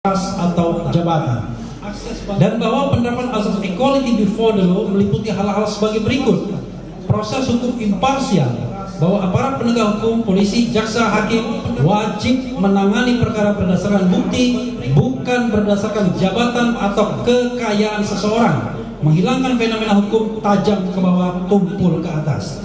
atau jabatan, dan bahwa penerapan asas equality before the law meliputi hal-hal sebagai berikut: proses hukum imparsial, bahwa aparat penegak hukum, polisi, jaksa, hakim wajib menangani perkara berdasarkan bukti, bukan berdasarkan jabatan atau kekayaan seseorang, menghilangkan fenomena hukum tajam ke bawah, tumpul ke atas.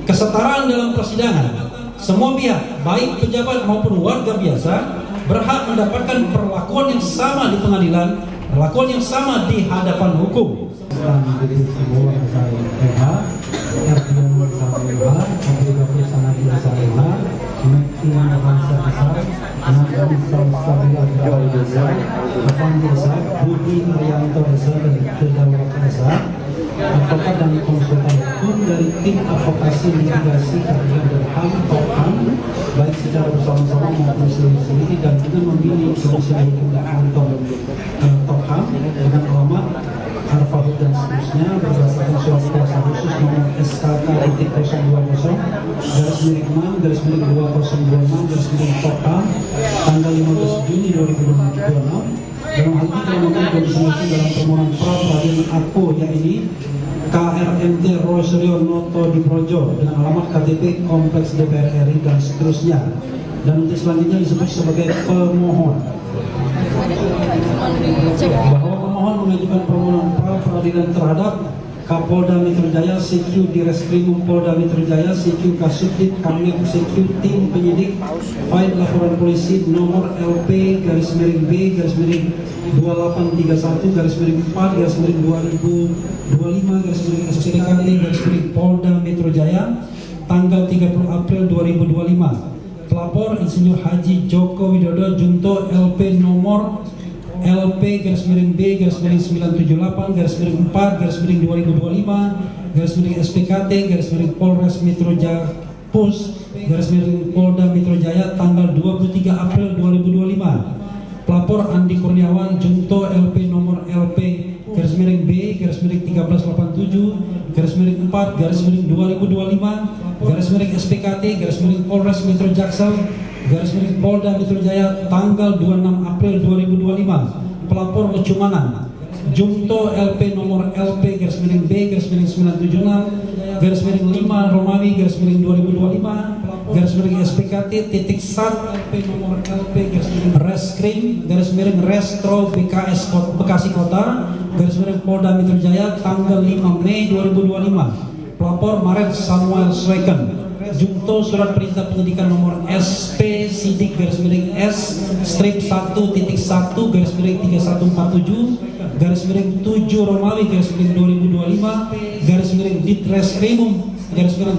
Kesetaraan dalam persidangan, semua pihak, baik pejabat maupun warga biasa, berhak mendapatkan perlakuan yang sama di pengadilan, perlakuan yang sama di hadapan hukum. Advokat dan konsultan hukum dari tim advokasi litigasi keadilan dan HAM (TOPHAM), baik secara bersama-sama maupun sendiri-sendiri, dan juga membimbing solusi hukum dan kantor TOPHAM dengan alamat Arfahud dan seterusnya berdasarkan surat kuasa khusus nomor SKK-0-6/2026 TOPHAM tanggal 15 Juni 2026. Dalam hal ini termohon dikonfirmasi dalam permohonan pra peradilan aku, yakni KRMT Rosario Noto di Projo dengan alamat KTP Kompleks DPR RI dan seterusnya, dan untuk selanjutnya disebut sebagai pemohon, bahwa pemohon mengajukan permohonan pra peradilan terhadap Kapolda Metro Jaya, CQ Direskrimum Polda Metro Jaya, CQ Kasubdit Kamnip, CQ Tim Penyidik, file laporan polisi nomor LP-B-4/2025/SPKT Polda Metro Jaya tanggal 30 April 2025. Pelapor Insinyur Haji Joko Widodo Junto, LP nomor LP-9B-4/2025/SPKT Polres Metro Jaya Polda Metro Jaya tanggal 23 April 2025. Pelapor Andi Kurniawan Junto, LP nomor LP-B-1387/4/2025/SPKT Polres Metro Jaksel Polda Metro Jaya tanggal 26 April 2025. Pelapor Lecumanan Junto, LP nomor LP-B-976/5 Romawi/2025/SPKT LP nomor LP Reskrim/Restro BKS Bekasi Kota Polda Metro Jaya tanggal 5 Mei 2025. Pelapor Maret Samuel Sweken Junto, surat perintah penyidikan nomor SP Sidik S/1.1/3147/7 Romawi/2025/Ditreskrimum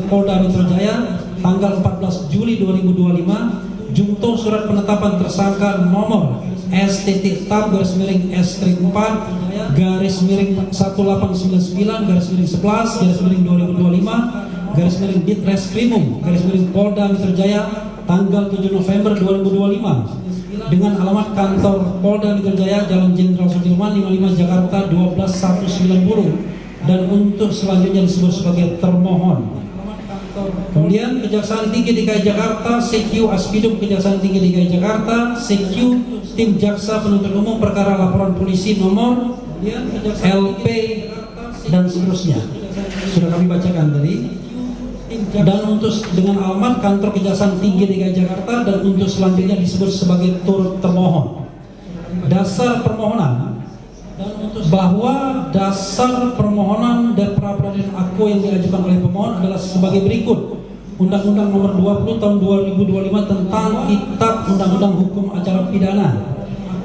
Polda Metro Jaya tanggal 14 Juli 2025. Junto, surat penetapan tersangka nomor S/tab/1899/11/2025/Ditreskrimum Polda Metro Jaya tanggal 7 November 2025 dengan alamat kantor Polda Metro Jaya Jalan Jenderal Sudirman 55 Jakarta 12190, dan untuk selanjutnya disebut sebagai termohon. Kemudian Kejaksaan Tinggi DKI Jakarta, CQ Aspidum Kejaksaan Tinggi DKI Jakarta, CQ Tim Jaksa Penuntut Umum perkara laporan polisi nomor LP dan seterusnya sudah kami bacakan tadi. Dan untuk dengan alamat kantor Kejaksaan Tinggi DKI Jakarta, dan untuk selanjutnya disebut sebagai turut termohon. Dasar permohonan, bahwa dasar permohonan dan pra peradilan aku yang diajukan oleh pemohon adalah sebagai berikut: Undang-Undang Nomor 20 Tahun 2025 tentang Kitab Undang-Undang Hukum Acara Pidana.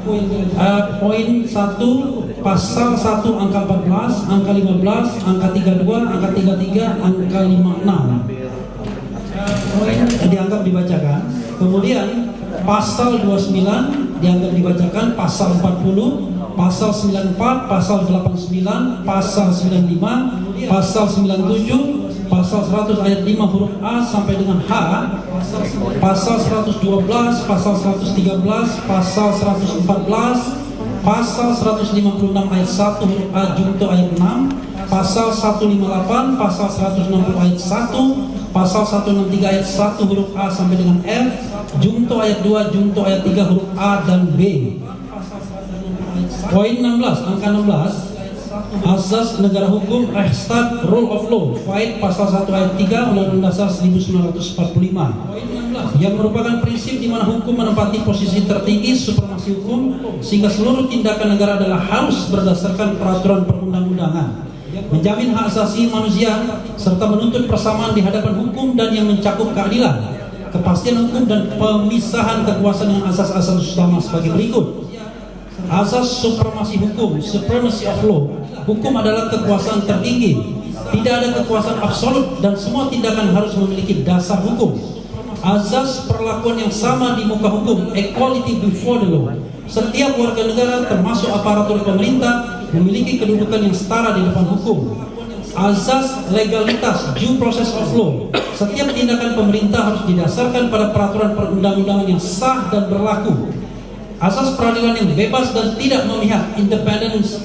Poin 1, pasal 1 angka 14, angka 15, angka 32, angka 33, angka 56 dianggap dibacakan. Kemudian pasal 29 dianggap dibacakan, pasal 40, pasal 94, pasal 89, pasal 95, pasal 97, pasal 100 ayat 5 huruf A sampai dengan H, pasal 112, pasal 113, pasal 114, pasal 156 ayat 1 huruf A junto ayat 6, pasal 158, pasal 160 ayat 1, pasal 163 ayat 1 huruf A sampai dengan F, junto ayat 2, junto ayat 3 huruf A dan B. Poin 16, angka 16, Asas Negara Hukum Rechtsstaat Rule of Law, Fight pasal 1 ayat 3 Undang-Undang Dasar 1945, yang merupakan prinsip di mana hukum menempati posisi tertinggi supremasi hukum, sehingga seluruh tindakan negara adalah harus berdasarkan peraturan perundang-undangan, menjamin hak asasi manusia, serta menuntut persamaan di hadapan hukum dan yang mencakup keadilan, kepastian hukum dan pemisahan kekuasaan dengan asas-asas utama sebagai berikut. Asas supremasi hukum, supremacy of law. Hukum adalah kekuasaan tertinggi. Tidak ada kekuasaan absolut dan semua tindakan harus memiliki dasar hukum. Asas perlakuan yang sama di muka hukum, equality before the law. Setiap warga negara termasuk aparatur pemerintah memiliki kedudukan yang setara di depan hukum. Asas legalitas, due process of law. Setiap tindakan pemerintah harus didasarkan pada peraturan perundang-undangan yang sah dan berlaku. Asas peradilan yang bebas dan tidak memihak, independence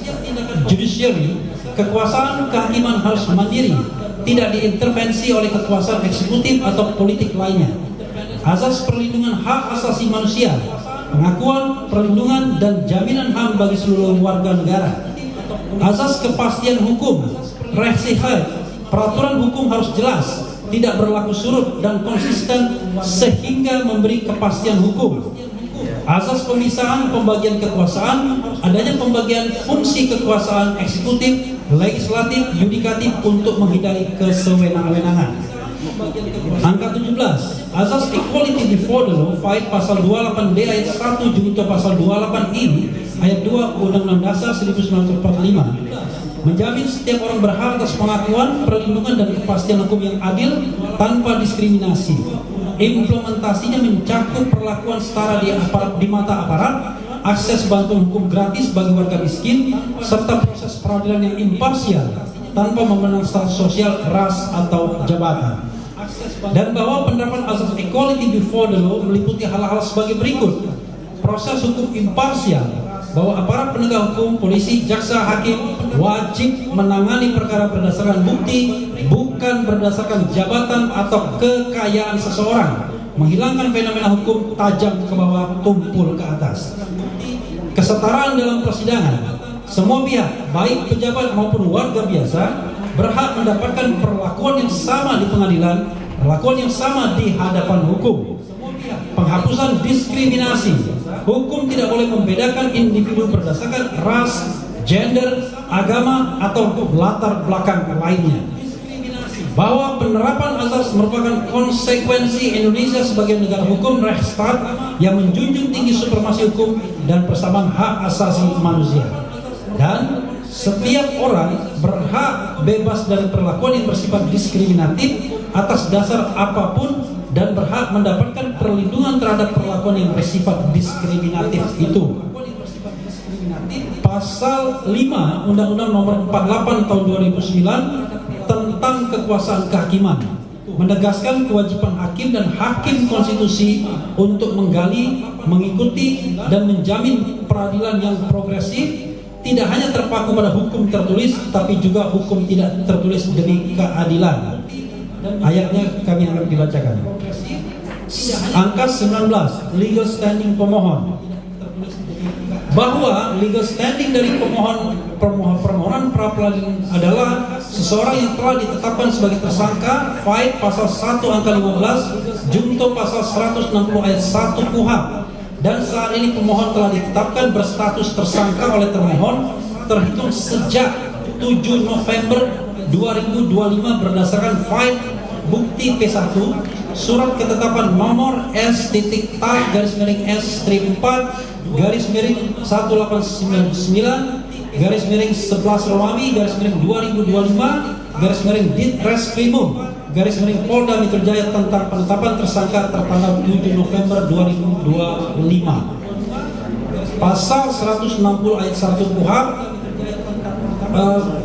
judiciary. Kekuasaan kehakiman harus mandiri, tidak diintervensi oleh kekuasaan eksekutif atau politik lainnya. Asas perlindungan hak asasi manusia, pengakuan, perlindungan, dan jaminan HAM bagi seluruh warga negara. Asas kepastian hukum, Rechtssicherheit. Peraturan hukum harus jelas, tidak berlaku surut dan konsisten sehingga memberi kepastian hukum. Asas pemisahan pembagian kekuasaan, adanya pembagian fungsi kekuasaan eksekutif, legislatif, yudikatif untuk menghindari kesewenang-wenangan. Angka 17, asas equality before the law, Fight pasal 28B ayat 1 junto pasal 28I ayat 2 Undang-Undang Dasar 1945, menjamin setiap orang berhak atas pengakuan, perlindungan dan kepastian hukum yang adil tanpa diskriminasi. Implementasinya mencakup perlakuan setara di mata aparat, akses bantuan hukum gratis bagi warga miskin, serta proses peradilan yang imparsial tanpa memandang status sosial, ras atau jabatan. Dan bahwa penerapan asas equality before the law meliputi hal-hal sebagai berikut: proses hukum imparsial, bahwa aparat penegak hukum, polisi, jaksa, hakim wajib menangani perkara berdasarkan bukti, bukan berdasarkan jabatan atau kekayaan seseorang, menghilangkan fenomena hukum tajam ke bawah, tumpul ke atas. Kesetaraan dalam persidangan, semua pihak, baik pejabat maupun warga biasa, berhak mendapatkan perlakuan yang sama di pengadilan, perlakuan yang sama di hadapan hukum. Penghapusan diskriminasi, hukum tidak boleh membedakan individu berdasarkan ras, gender, agama, atau latar belakang lainnya. Bahwa penerapan asas merupakan konsekuensi Indonesia sebagai negara hukum Rechtsstaat yang menjunjung tinggi supremasi hukum dan persamaan hak asasi manusia. Dan setiap orang berhak bebas dari perlakuan yang bersifat diskriminatif atas dasar apapun dan berhak mendapatkan perlindungan terhadap perlakuan yang bersifat diskriminatif itu. Pasal 5 Undang-Undang Nomor 48 Tahun 2009 tentang kekuasaan kehakiman menegaskan kewajiban hakim dan hakim konstitusi untuk menggali, mengikuti, dan menjamin peradilan yang progresif, tidak hanya terpaku pada hukum tertulis, tapi juga hukum tidak tertulis demi keadilan. Ayatnya kami akan dibacakan. Angka 19, legal standing pemohon. Bahwa legal standing dari permohonan pra-peradilan adalah seseorang yang telah ditetapkan sebagai tersangka, Fight pasal 1 angka 15 junto pasal 160 ayat 1 KUHP, dan saat ini pemohon telah ditetapkan berstatus tersangka oleh termohon terhitung sejak 7 November 2025 berdasarkan Fight bukti P1 surat ketetapan nomor S.4-S-3-1899/11 Romawi/2025/Ditreskrimum Polda Metro Jaya tentang penetapan tersangka tertanggal 7 November 2025. Pasal 160 ayat 1 KUHP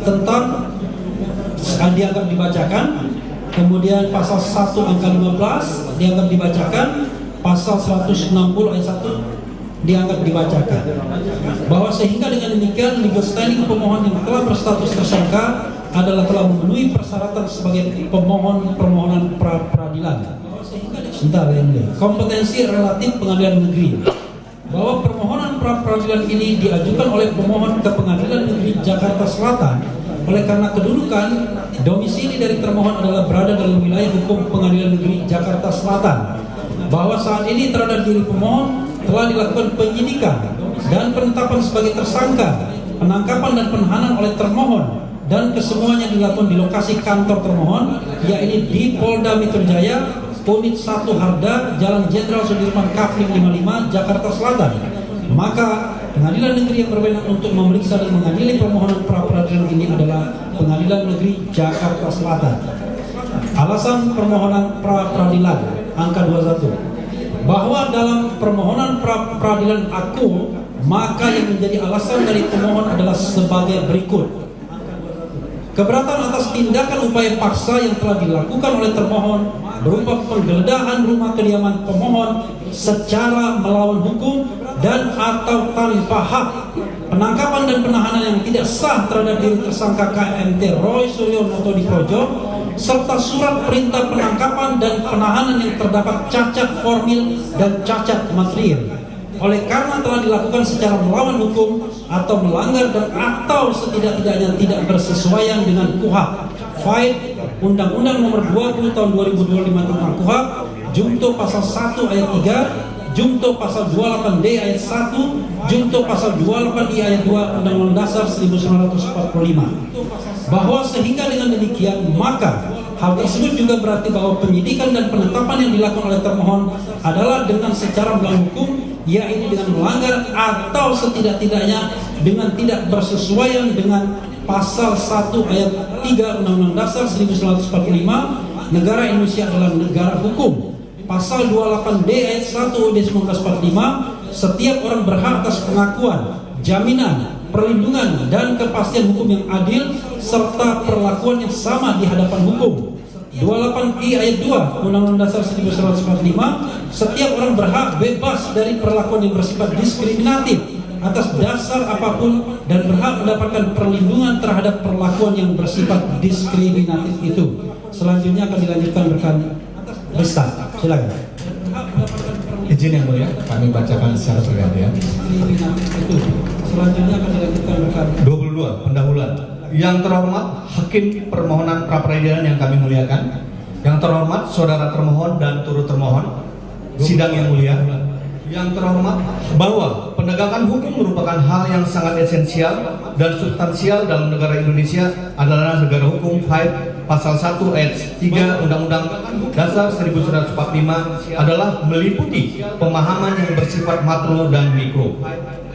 tentang dianggap dibacakan. Kemudian pasal 1 angka 15 dianggap dibacakan, pasal 160 ayat 1 dianggap dibacakan. Bahwa sehingga dengan demikian legal standing pemohon yang telah berstatus tersangka adalah telah memenuhi persyaratan sebagai pemohon permohonan pra-peradilan. Sebentar ya, kompetensi relatif pengadilan negeri, bahwa permohonan pra-peradilan ini diajukan oleh pemohon ke Pengadilan Negeri Jakarta Selatan oleh karena kedudukan domisili dari termohon adalah berada dalam wilayah hukum Pengadilan Negeri Jakarta Selatan, bahwa saat ini terhadap diri pemohon telah dilakukan penyidikan dan penetapan sebagai tersangka, penangkapan dan penahanan oleh termohon, dan kesemuanya dilakukan di lokasi kantor termohon, yaitu di Polda Metro Jaya, Unit 1 Harda, Jalan Jenderal Sudirman Kavling 55, Jakarta Selatan. Maka Pengadilan Negeri yang berwenang untuk memeriksa dan mengadili permohonan pra-peradilan ini adalah Pengadilan Negeri Jakarta Selatan. Alasan permohonan pra-peradilan angka 21, bahwa dalam permohonan pra-peradilan aku, maka yang menjadi alasan dari pemohon adalah sebagai berikut. Keberatan atas tindakan upaya paksa yang telah dilakukan oleh termohon berupa penggeledahan rumah kediaman pemohon secara melawan hukum dan atau tanpa hak, penangkapan dan penahanan yang tidak sah terhadap diri tersangka KMT Roy Suryo Noto Diprojo, serta surat perintah penangkapan dan penahanan yang terdapat cacat formil dan cacat material. Oleh karena telah dilakukan secara melawan hukum atau melanggar dan atau setidak-tidaknya tidak bersesuaian dengan KUHP, Fight Undang-Undang Nomor 20 Tahun 2025 tentang KUHP, Junto Pasal 1 Ayat 3, Junto Pasal 28D Ayat 1, Junto Pasal 28I Ayat 2 Undang-Undang Dasar 1945. Bahwa sehingga dengan demikian maka hal tersebut juga berarti bahwa penyidikan dan penetapan yang dilakukan oleh termohon adalah dengan secara melawan hukum, yaitu dengan melanggar atau setidak-tidaknya dengan tidak bersesuaian dengan Pasal 1 Ayat 3 Undang-Undang Dasar 1945, negara Indonesia adalah negara hukum. Pasal 28D Ayat 1 UUD 1945, setiap orang berhak atas pengakuan, jaminan, perlindungan dan kepastian hukum yang adil serta perlakuan yang sama di hadapan hukum. 28I Ayat 2 Undang-Undang Dasar 1945, setiap orang berhak bebas dari perlakuan yang bersifat diskriminatif atas dasar apapun dan berhak mendapatkan perlindungan terhadap perlakuan yang bersifat diskriminatif itu. Selanjutnya akan dilanjutkan rekan Rista, silakan. Izin yang mulia, kami bacakan secara bergantian. Selanjutnya akan dilanjutkan rekan 22 pendahuluan. Yang terhormat Hakim Permohonan Pra-peradilan yang kami muliakan, yang terhormat saudara termohon dan turut termohon, sidang yang mulia. Yang terhormat, bahwa penegakan hukum merupakan hal yang sangat esensial dan substansial dalam negara Indonesia adalah negara hukum. Pasal 1 Ayat 3 Undang-Undang Dasar 1945 adalah meliputi pemahaman yang bersifat makro dan mikro.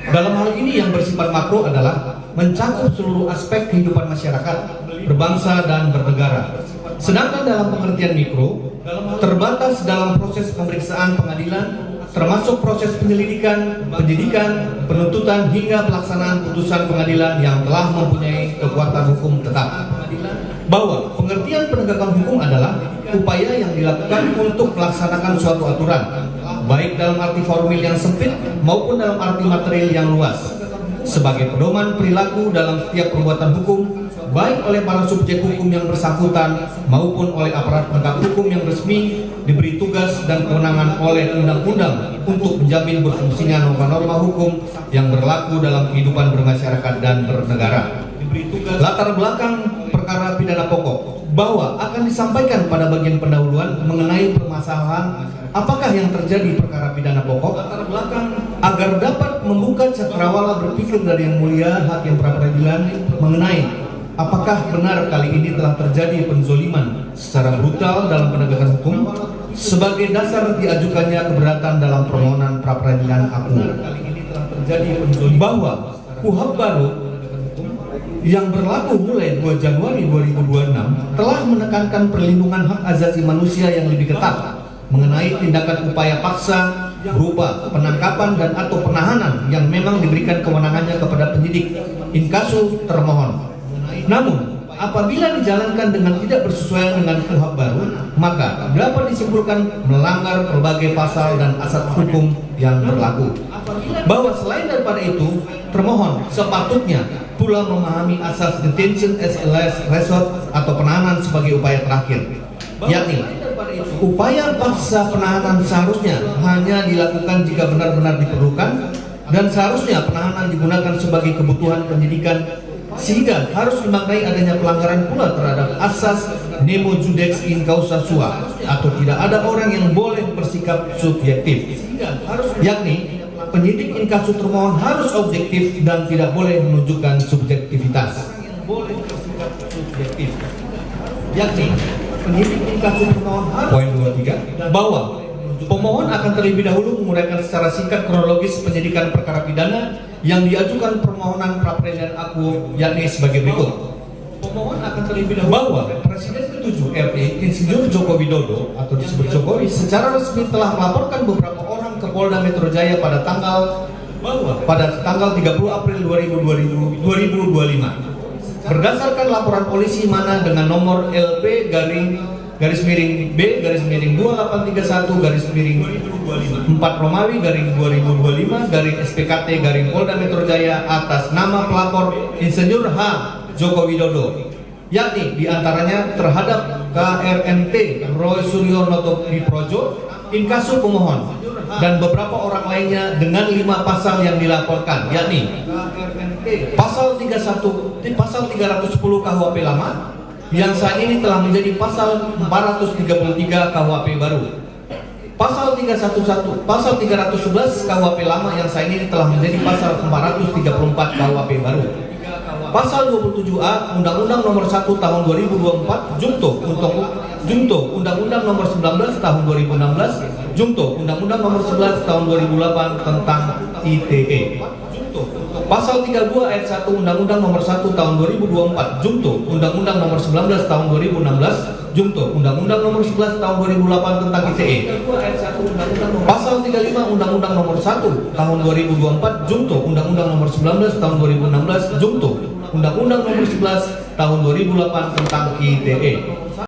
Dalam hal ini yang bersifat makro adalah mencakup seluruh aspek kehidupan masyarakat, berbangsa dan bernegara. Sedangkan dalam pengertian mikro, terbatas dalam proses pemeriksaan pengadilan, termasuk proses penyelidikan, penyidikan, penuntutan hingga pelaksanaan putusan pengadilan yang telah mempunyai kekuatan hukum tetap. Bahwa pengertian penegakan hukum adalah upaya yang dilakukan untuk melaksanakan suatu aturan, baik dalam arti formil yang sempit maupun dalam arti material yang luas, sebagai pedoman perilaku dalam setiap perbuatan hukum, baik oleh para subjek hukum yang bersangkutan maupun oleh aparat penegak hukum yang resmi diberi tugas dan kewenangan oleh undang-undang untuk menjamin berfungsinya norma-norma hukum yang berlaku dalam kehidupan bermasyarakat dan bernegara. Latar belakang perkara pidana pokok, bahwa akan disampaikan pada bagian pendahuluan mengenai permasalahan apakah yang terjadi perkara pidana pokok, latar belakang agar dapat membuka cakrawala berpikir dari yang mulia hakim pra-peradilan mengenai apakah benar kali ini telah terjadi penzoliman secara brutal dalam penegakan hukum sebagai dasar diajukannya keberatan dalam permohonan pra-peradilan aku. Bahwa KUHP baru yang berlaku mulai 2 Januari 2026 telah menekankan perlindungan hak asasi manusia yang lebih ketat mengenai tindakan upaya paksa berupa penangkapan dan atau penahanan yang memang diberikan kewenangannya kepada penyidik inkasu termohon. Namun, apabila dijalankan dengan tidak bersesuaian dengan KUHP baru, maka dapat disimpulkan melanggar berbagai pasal dan asas hukum yang berlaku. Bahwa selain daripada itu, termohon sepatutnya pula memahami asas detention as a last resort atau penahanan sebagai upaya terakhir, yakni upaya paksa penahanan seharusnya hanya dilakukan jika benar-benar diperlukan dan seharusnya penahanan digunakan sebagai kebutuhan penyidikan, sehingga harus dimaknai adanya pelanggaran pula terhadap asas nemo judex in causa sua, atau tidak ada orang yang boleh bersikap subjektif, yakni penyidik inkasu termohon harus objektif dan tidak boleh menunjukkan subjektivitas. Yakni penyidik inkasu termohon harus poin 23 bahwa pemohon akan terlebih dahulu menguraikan secara singkat kronologis penyidikan perkara pidana yang diajukan permohonan pra-peradilan aku, yakni sebagai berikut. Pemohon akan terlebih dahulu bahwa Presiden ke-7 RI Insinyur Joko Widodo atau disebut Jokowi secara resmi telah melaporkan beberapa orang ke Polda Metro Jaya pada tanggal 30 April 2025 berdasarkan laporan polisi mana dengan nomor LP garis miring B garis miring 2831 garis miring 4 Romawi garing 2025 garing SPKT garing Polda Metro Jaya atas nama pelapor Insinyur H. Joko Widodo, yakni diantaranya terhadap KRNT Roy Suryo Noto Wiprojo inkasu pemohon dan beberapa orang lainnya dengan 5 pasal yang dilaporkan, yakni pasal 31, pasal 310 KUHP lama yang saat ini telah menjadi pasal 433 KUHP baru, pasal 311, pasal 311 KUHP lama yang saat ini telah menjadi pasal 434 KUHP baru, pasal 27A Undang-Undang Nomor 1 Tahun 2024 Junto Undang-Undang Nomor 19 Tahun 2016 Junto Undang-Undang Nomor 11 Tahun 2008 tentang ITE, pasal 32 ayat 1 Undang-Undang Nomor 1 Tahun 2024 Junto Undang-Undang Nomor 19 Tahun 2016 Junto Undang-Undang Nomor 11 Tahun 2008 tentang ITE, pasal 35 Undang-Undang Nomor 1 Tahun 2024 Junto Undang-Undang Nomor 19 Tahun 2016 Junto Undang-Undang Nomor 11 Tahun 2008 tentang ITE.